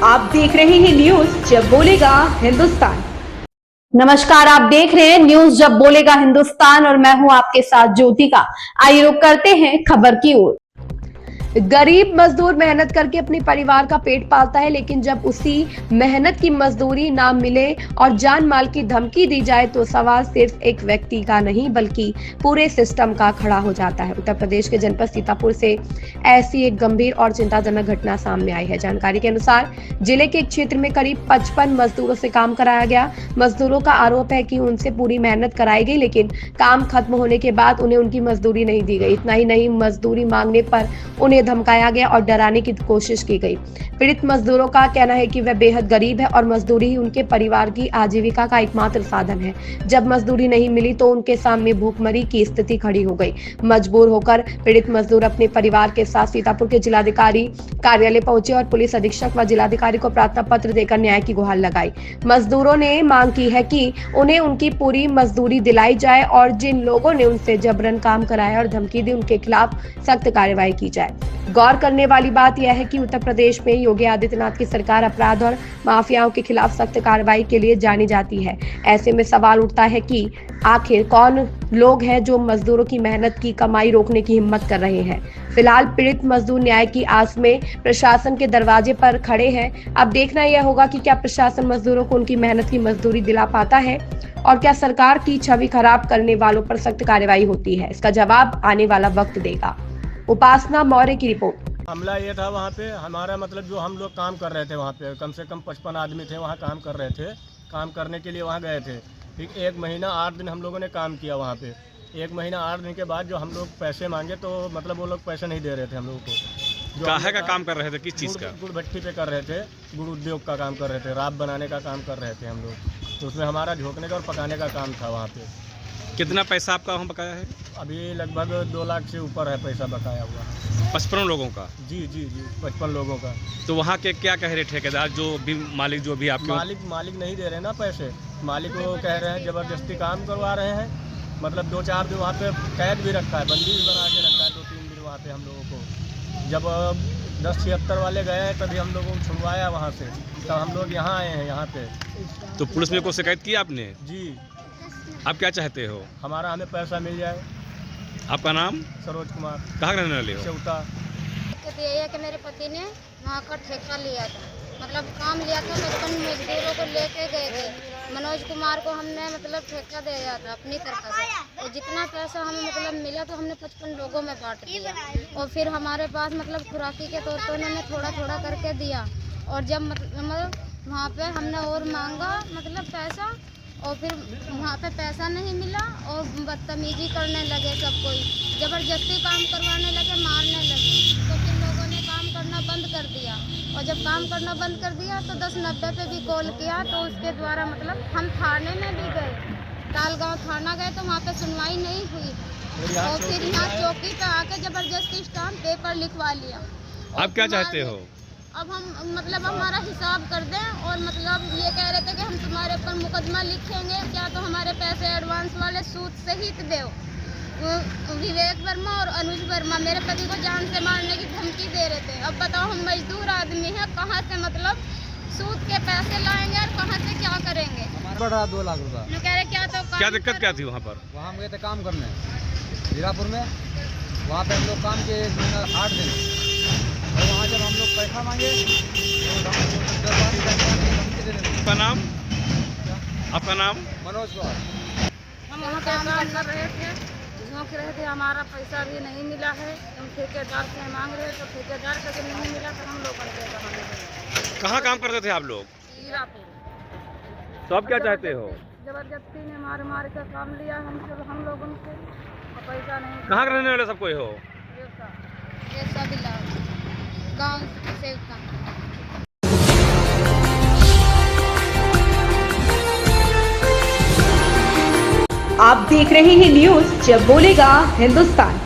आप देख रहे हैं न्यूज जब बोलेगा हिंदुस्तान। नमस्कार, आप देख रहे हैं न्यूज जब बोलेगा हिंदुस्तान और मैं हूं आपके साथ ज्योतिका। आइए रुक करते हैं खबर की ओर। गरीब मजदूर मेहनत करके अपने परिवार का पेट पालता है, लेकिन जब उसी मेहनत की मजदूरी ना मिले और जान माल की धमकी दी जाए तो सवाल सिर्फ एक व्यक्ति का नहीं बल्कि पूरे सिस्टम का खड़ा हो जाता है। उत्तर प्रदेश के जनपद सीतापुर से ऐसी एक गंभीर और चिंताजनक घटना सामने आई है। जानकारी के अनुसार जिले के एक क्षेत्र में करीब 55 मजदूरों से काम कराया गया। मजदूरों का आरोप है कि उनसे पूरी मेहनत कराई गई, लेकिन काम खत्म होने के बाद उन्हें उनकी मजदूरी नहीं दी गई। इतना ही नहीं, मजदूरी मांगने पर उन्हें धमकाया गया और डराने की कोशिश की गई। पीड़ित मजदूरों का कहना है कि वह बेहद गरीब है और मजदूरी ही उनके परिवार की आजीविका का एकमात्र साधन है। जब मजदूरी नहीं मिली तो उनके सामने भूखमरी की स्थिति खड़ी हो गई। मजबूर होकर पीड़ित मजदूर अपने परिवार के साथ सीतापुर के जिलाधिकारी कार्यालय पहुंचे और पुलिस अधीक्षक व जिलाधिकारी को प्रार्थना पत्र देकर न्याय की गुहार लगाई। मजदूरों ने मांग की है कि उन्हें उनकी पूरी मजदूरी दिलाई जाए और जिन लोगों ने उनसे जबरन काम कराया और धमकी दी उनके खिलाफ सख्त कार्रवाई की जाए। गौर करने वाली बात यह है कि उत्तर प्रदेश में योगी आदित्यनाथ की सरकार अपराध और माफियाओं के खिलाफ सख्त कार्रवाई के लिए जानी जाती है। ऐसे में सवाल उठता है कि आखिर कौन लोग हैं जो मजदूरों की मेहनत की कमाई रोकने की हिम्मत कर रहे हैं। फिलहाल पीड़ित मजदूर न्याय की आस में प्रशासन के दरवाजे पर खड़े हैं। अब देखना यह होगा कि क्या प्रशासन मजदूरों को उनकी मेहनत की मजदूरी दिला पाता है और क्या सरकार की छवि खराब करने वालों पर सख्त कार्रवाई होती है। इसका जवाब आने वाला वक्त देगा। उपासना मौर्य की रिपोर्ट। हमला ये था वहाँ पे हमारा मतलब जो हम लोग काम कर रहे थे वहाँ पे कम से कम 55 आदमी थे वहाँ काम कर रहे थे। काम करने के लिए वहाँ गए थे। ठीक 1 महीना 8 दिन हम लोगों ने काम किया वहाँ पे। 1 महीना 8 दिन के बाद जो हम लोग पैसे मांगे तो मतलब वो लोग पैसे नहीं दे रहे थे हम लोगों को। काहे का काम कर रहे थे, किस चीज़ का? गुड़ भट्टी पे कर रहे थे, गुड़ उद्योग का काम कर रहे थे, राब बनाने का काम कर रहे थे हम लोग। तो उसमें हमारा झोंकने का और पकाने का काम था वहाँ पे। कितना पैसा आपका वहाँ बकाया है? अभी लगभग 2 लाख से ऊपर है पैसा बकाया हुआ। 55 लोगों का? जी जी जी 55 लोगों का। तो वहाँ के क्या कह रहे ठेकेदार जो भी मालिक जो भी आपके? मालिक नहीं दे रहे ना पैसे। मालिक को कह रहे हैं ज़बरदस्ती काम करवा रहे हैं। मतलब 2-4 दिन वहाँ पे कैद भी रखा है, बंदी भी बना के रखा है 2-3 दिन वहाँ पे हम लोगों को। जब 1076 वाले गए हैं तभी हम लोगों को छुड़वाया वहाँ से, तब हम लोग यहाँ आए हैं यहाँ पे। तो पुलिस में कोई शिकायत की आपने? जी। आप क्या चाहते हो? हमें पैसा मिल जाए। आपका नाम? सरोज कुमार। कहाँ रहने वाले हो? चौथा। ये है कि मेरे पति ने वहाँ का ठेका लिया था, मतलब काम लिया था। 55 मजदूरों को लेके गए थे। मनोज कुमार को हमने मतलब ठेका दिया था अपनी तरफ से, और जितना पैसा हमें मतलब मिला तो हमने 55 लोगों में बांट दिया। और फिर हमारे पास मतलब खुराकी के तौर पर उन्होंने थोड़ा थोड़ा करके दिया। और जब मतलब वहाँ पे हमने और मांगा मतलब पैसा, और फिर वहाँ पे पैसा नहीं मिला और बदतमीजी करने लगे सब कोई, ज़बरदस्ती काम करवाने लगे, मारने लगे। तो फिर लोगों ने काम करना बंद कर दिया, और जब काम करना बंद कर दिया तो 1090 पे भी कॉल किया। तो उसके द्वारा मतलब हम थाने में भी गए, तालगांव थाना गए, तो वहाँ पे सुनवाई नहीं हुई। और फिर यहाँ चौकी पे आके ज़बरदस्ती स्टाम्प पेपर लिखवा लिया। आप क्या चाहते हो? अब हम मतलब हमारा हिसाब कर दें, और मतलब ये कह रहे थे कि हम तुम्हारे ऊपर मुकदमा लिखेंगे, क्या तो हमारे पैसे एडवांस वाले सूद सहित दो। विवेक वर्मा और अनुज वर्मा मेरे पति को जान से मारने की धमकी दे रहे थे। अब बताओ, हम मजदूर आदमी हैं, कहाँ से मतलब सूद के पैसे लाएंगे और कहाँ से क्या करेंगे? बढ़ा 2 लाख रुपया। मैं कह रहे क्या तो क्या दिक्कत क्या थी वहाँ पर? वहाँ हम गए थे काम करने जीरापुर में। वहाँ पे हम लोग काम किए 1 महीना 8 दिन। और वहाँ जब हम लोग पैसा मांगे तो आपका नाम? आपका नाम? मनोज कुमार। हम वहाँ काम कर रहे थे, झोंक रहे थे, हमारा पैसा भी नहीं मिला है। हम ठेकेदार से मांग रहे तो ठेकेदार का जब नहीं मिला तो हम लोग कहाँ काम करते थे आप लोग? जीरापुर। तो आप क्या चाहते हो? जबरदस्ती ने मार कर काम लिया हम लोगों से, और पैसा नहीं। कहाँ रहने वाले सब कोई हो? ये सब गाँव से आप देख रहे हैं न्यूज जब बोलेगा हिंदुस्तान।